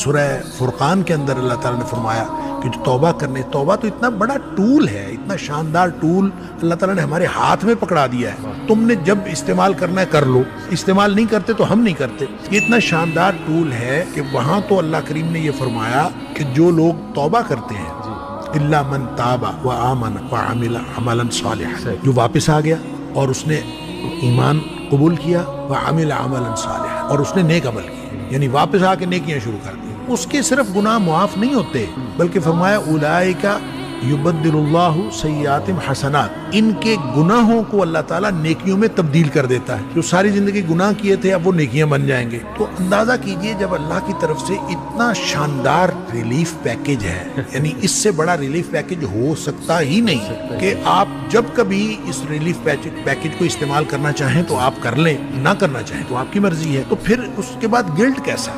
سورہ فرقان کے اندر اللہ تعالیٰ نے فرمایا کہ جو توبہ توبہ تو اتنا بڑا ٹول ہے، اتنا شاندار ٹول اللہ تعالیٰ نے ہمارے ہاتھ میں پکڑا دیا ہے، تم نے جب استعمال کرنا ہے کر لو، استعمال نہیں کرتے تو ہم نہیں کرتے۔ یہ اتنا شاندار ٹول ہے کہ وہاں تو اللہ کریم نے یہ فرمایا کہ جو لوگ توبہ کرتے ہیں الا من تاب وآمن وعمل عملا صالحا، جو واپس آ گیا اور اس نے ایمان قبول کیا، وعمل عملا صالحا، اور اس نے نیک عمل کیا، یعنی واپس آ کے نیکیاں شروع کر دی، اس کے صرف گناہ معاف نہیں ہوتے بلکہ فرمایا اولئک یبدل اللہ سیئاتہم حسنات، ان کے گناہوں کو اللہ تعالیٰ نیکیوں میں تبدیل کر دیتا ہے۔ جو ساری زندگی گناہ کیے تھے اب وہ نیکیاں بن جائیں گے۔ تو اندازہ کیجئے جب اللہ کی طرف سے اتنا شاندار ریلیف پیکیج ہے، یعنی اس سے بڑا ریلیف پیکیج ہو سکتا ہی نہیں کہ آپ جب کبھی اس ریلیف پیکیج کو استعمال کرنا چاہیں تو آپ کر لیں، نہ کرنا چاہیں تو آپ کی مرضی ہے، تو پھر اس کے بعد گلٹ کیسا؟